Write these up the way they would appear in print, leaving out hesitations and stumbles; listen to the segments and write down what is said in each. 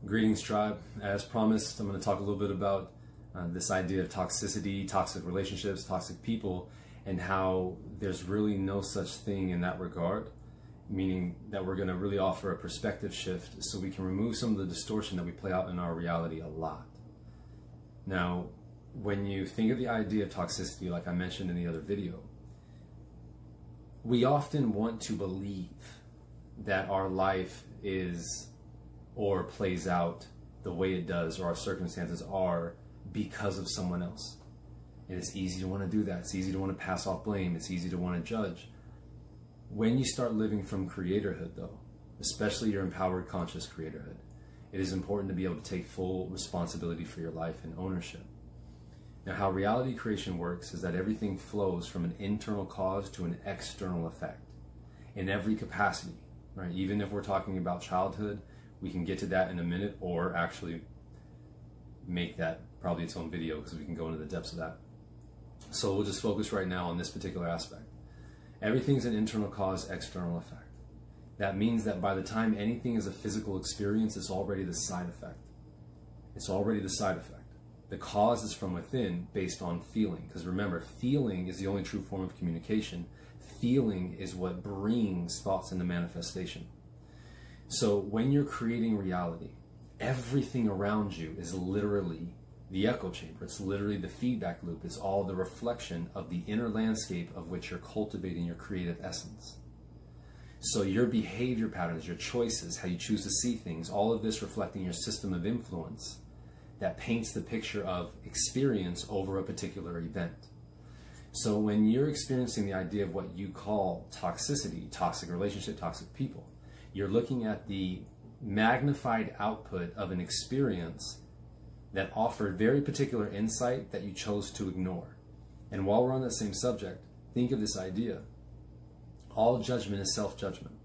Greetings, tribe. As promised, I'm going to talk a little bit about this idea of toxicity, toxic relationships, toxic people, and how there's really no such thing in that regard, meaning that we're going to really offer a perspective shift so we can remove some of the distortion that we play out in our reality a lot. Now, when you think of the idea of toxicity, like I mentioned in the other video, we often want to believe that our life is or plays out the way it does, or our circumstances are because of someone else. And it's easy to want to do that. It's easy to want to pass off blame. It's easy to want to judge. When you start living from creatorhood, though, especially your empowered conscious creatorhood, it is important to be able to take full responsibility for your life and ownership. Now, how reality creation works is that everything flows from an internal cause to an external effect in every capacity, right? Even if we're talking about childhood, we can get to that in a minute, or actually make that probably its own video because we can go into the depths of that. So we'll just focus right now on this particular aspect. Everything's an internal cause, external effect. That means that by the time anything is a physical experience, it's already the side effect. It's already the side effect. The cause is from within based on feeling. Because remember, feeling is the only true form of communication. Feeling is what brings thoughts into manifestation. So when you're creating reality, everything around you is literally the echo chamber. It's literally the feedback loop. It's all the reflection of the inner landscape of which you're cultivating your creative essence. So your behavior patterns, your choices, how you choose to see things, all of this reflecting your system of influence that paints the picture of experience over a particular event. So when you're experiencing the idea of what you call toxicity, toxic relationship, toxic people, you're looking at the magnified output of an experience that offered very particular insight that you chose to ignore. And while we're on that same subject, think of this idea. All judgment is self-judgment,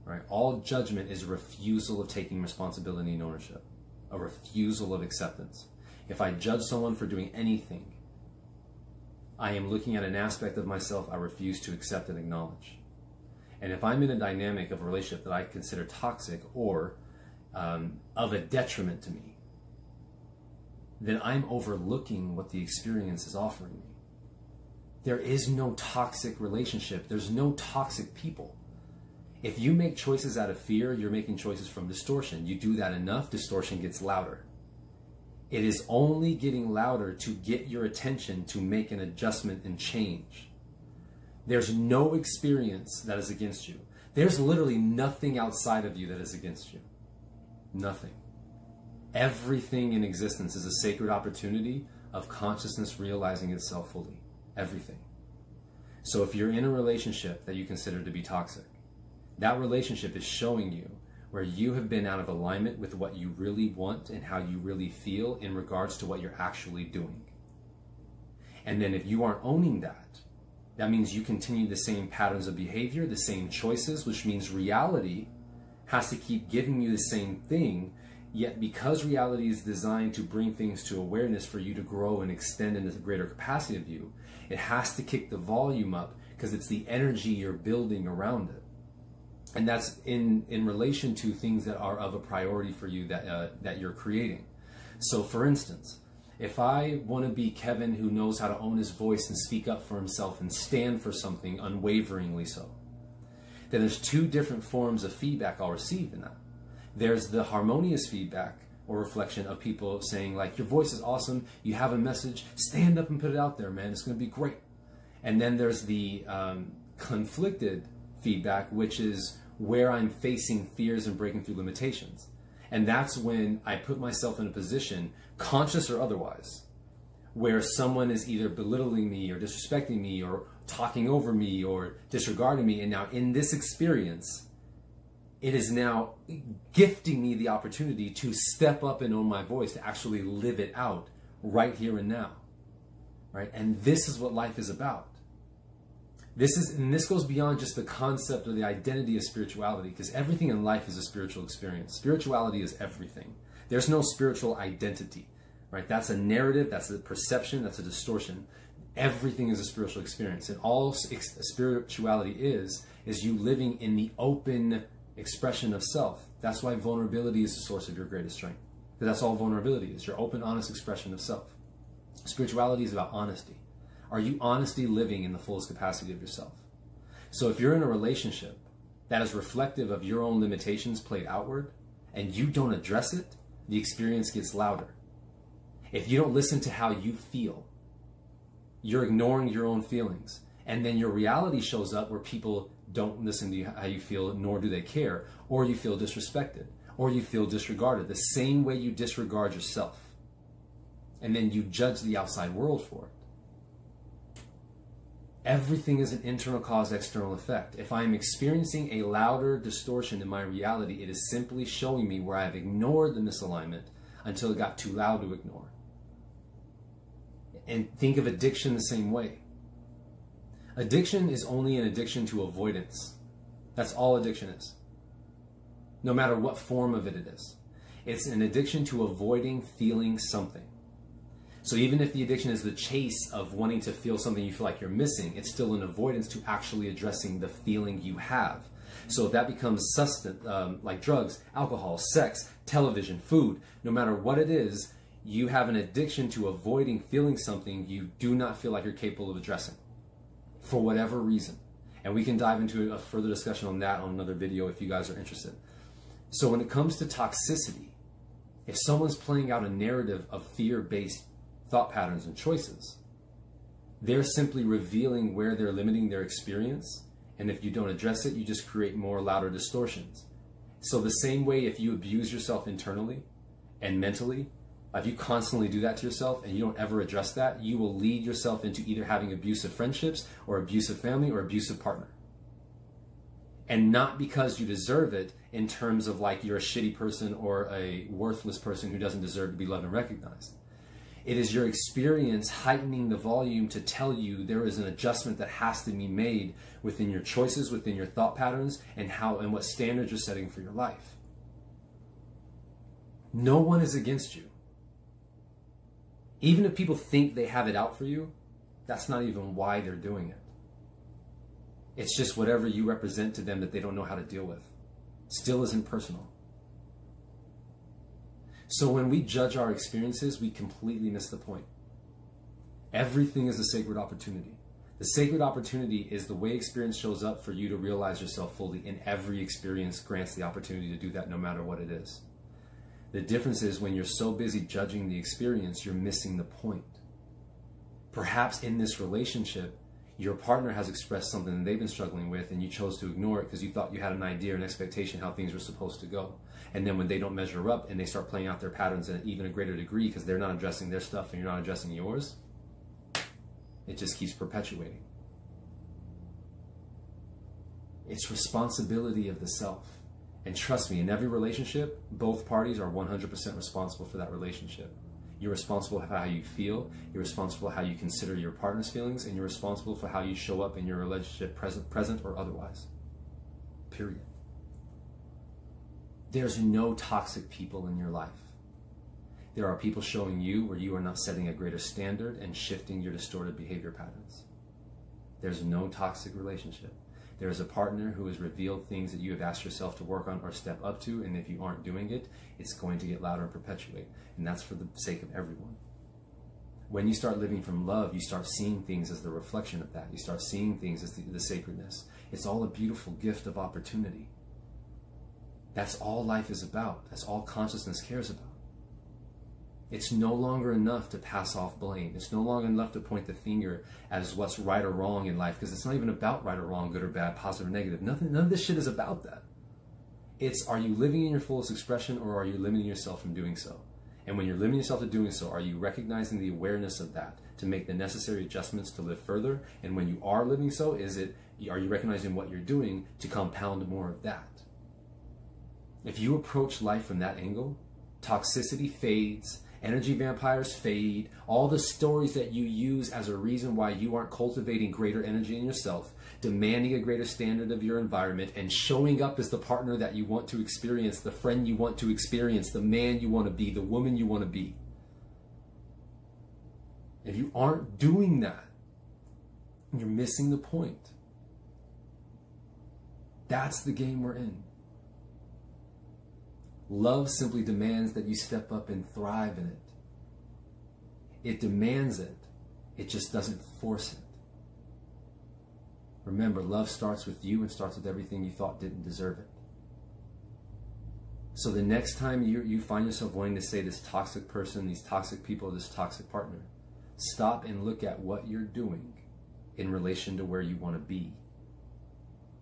right? All judgment is a refusal of taking responsibility and ownership, a refusal of acceptance. If I judge someone for doing anything, I am looking at an aspect of myself I refuse to accept and acknowledge. And if I'm in a dynamic of a relationship that I consider toxic or of a detriment to me, then I'm overlooking what the experience is offering me. There is no toxic relationship. There's no toxic people. If you make choices out of fear, you're making choices from distortion. You do that enough, distortion gets louder. It is only getting louder to get your attention to make an adjustment and change. There's no experience that is against you. There's literally nothing outside of you that is against you. Nothing. Everything in existence is a sacred opportunity of consciousness realizing itself fully. Everything. So if you're in a relationship that you consider to be toxic, that relationship is showing you where you have been out of alignment with what you really want and how you really feel in regards to what you're actually doing. And then if you aren't owning that, that means you continue the same patterns of behavior, the same choices, which means reality has to keep giving you the same thing. Yet because reality is designed to bring things to awareness for you to grow and extend into the greater capacity of you, it has to kick the volume up because it's the energy you're building around it. And that's in relation to things that are of a priority for you that you're creating. So for instance, if I want to be Kevin who knows how to own his voice and speak up for himself and stand for something unwaveringly so, then there's two different forms of feedback I'll receive in that. There's the harmonious feedback or reflection of people saying like, your voice is awesome, you have a message, stand up and put it out there, man, it's going to be great. And then there's the conflicted feedback, which is where I'm facing fears and breaking through limitations. And that's when I put myself in a position, conscious or otherwise, where someone is either belittling me or disrespecting me or talking over me or disregarding me. And now in this experience, it is now gifting me the opportunity to step up and own my voice, to actually live it out right here and now, right? And this is what life is about. This goes beyond just the concept or the identity of spirituality, because everything in life is a spiritual experience. Spirituality is everything. There's no spiritual identity, right? That's a narrative, that's a perception, that's a distortion. Everything is a spiritual experience. And all spirituality is you living in the open expression of self. That's why vulnerability is the source of your greatest strength. Because that's all vulnerability is, your open, honest expression of self. Spirituality is about honesty. Are you honestly living in the fullest capacity of yourself? So if you're in a relationship that is reflective of your own limitations played outward, and you don't address it, the experience gets louder. If you don't listen to how you feel, you're ignoring your own feelings. And then your reality shows up where people don't listen to how you feel, nor do they care, or you feel disrespected, or you feel disregarded, the same way you disregard yourself. And then you judge the outside world for it. Everything is an internal cause, external effect. If I'm experiencing a louder distortion in my reality, it is simply showing me where I've ignored the misalignment until it got too loud to ignore. And think of addiction the same way. Addiction is only an addiction to avoidance. That's all addiction is. No matter what form of it is. It's an addiction to avoiding feeling something. So even if the addiction is the chase of wanting to feel something you feel like you're missing, it's still an avoidance to actually addressing the feeling you have. So if that becomes like drugs, alcohol, sex, television, food, no matter what it is, you have an addiction to avoiding feeling something you do not feel like you're capable of addressing for whatever reason. And we can dive into a further discussion on that on another video if you guys are interested. So when it comes to toxicity, if someone's playing out a narrative of fear-based thought patterns and choices, they're simply revealing where they're limiting their experience. And if you don't address it, you just create more louder distortions. So the same way if you abuse yourself internally and mentally, if you constantly do that to yourself and you don't ever address that, you will lead yourself into either having abusive friendships or abusive family or abusive partner. And not because you deserve it in terms of like you're a shitty person or a worthless person who doesn't deserve to be loved and recognized. It is your experience heightening the volume to tell you there is an adjustment that has to be made within your choices, within your thought patterns, and how and what standards you're setting for your life. No one is against you. Even if people think they have it out for you, that's not even why they're doing it. It's just whatever you represent to them that they don't know how to deal with. Still isn't personal. So when we judge our experiences, we completely miss the point. Everything is a sacred opportunity. The sacred opportunity is the way experience shows up for you to realize yourself fully, and every experience grants the opportunity to do that no matter what it is. The difference is when you're so busy judging the experience, you're missing the point. Perhaps in this relationship, your partner has expressed something that they've been struggling with and you chose to ignore it because you thought you had an idea or an expectation how things were supposed to go. And then when they don't measure up and they start playing out their patterns at even a greater degree because they're not addressing their stuff and you're not addressing yours, it just keeps perpetuating. It's responsibility of the self. And trust me, in every relationship, both parties are 100% responsible for that relationship. You're responsible for how you feel, you're responsible for how you consider your partner's feelings, and you're responsible for how you show up in your relationship, present or otherwise. Period. There's no toxic people in your life. There are people showing you where you are not setting a greater standard and shifting your distorted behavior patterns. There's no toxic relationship. There is a partner who has revealed things that you have asked yourself to work on or step up to, and if you aren't doing it, it's going to get louder and perpetuate. And that's for the sake of everyone. When you start living from love, you start seeing things as the reflection of that. You start seeing things as the sacredness. It's all a beautiful gift of opportunity. That's all life is about. That's all consciousness cares about. It's no longer enough to pass off blame. It's no longer enough to point the finger as what's right or wrong in life, because it's not even about right or wrong, good or bad, positive or negative. None of this shit is about that. It's, are you living in your fullest expression or are you limiting yourself from doing so? And when you're limiting yourself to doing so, are you recognizing the awareness of that to make the necessary adjustments to live further? And when you are living so, are you recognizing what you're doing to compound more of that? If you approach life from that angle, toxicity fades, energy vampires fade, all the stories that you use as a reason why you aren't cultivating greater energy in yourself, demanding a greater standard of your environment, and showing up as the partner that you want to experience, the friend you want to experience, the man you want to be, the woman you want to be. If you aren't doing that, you're missing the point. That's the game we're in. Love simply demands that you step up and thrive in it. It demands it. It just doesn't force it. Remember, love starts with you and starts with everything you thought didn't deserve it. So the next time you find yourself wanting to say this toxic person, these toxic people, this toxic partner, stop and look at what you're doing in relation to where you want to be.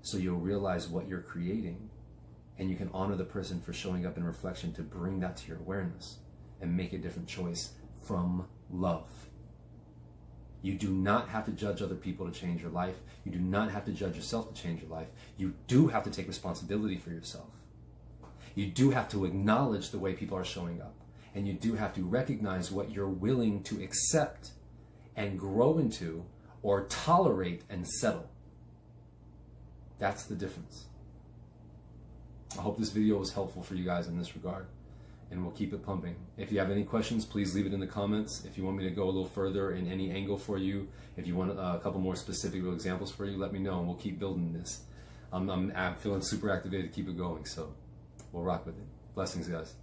So you'll realize what you're creating, and you can honor the person for showing up in reflection to bring that to your awareness and make a different choice from love. You do not have to judge other people to change your life. You do not have to judge yourself to change your life. You do have to take responsibility for yourself. You do have to acknowledge the way people are showing up. And you do have to recognize what you're willing to accept and grow into, or tolerate and settle. That's the difference. I hope this video was helpful for you guys in this regard, and we'll keep it pumping. If you have any questions, please leave it in the comments. If you want me to go a little further in any angle for you, if you want a couple more specific examples for you, let me know, and we'll keep building this. I'm feeling super activated to keep it going, so we'll rock with it. Blessings, guys.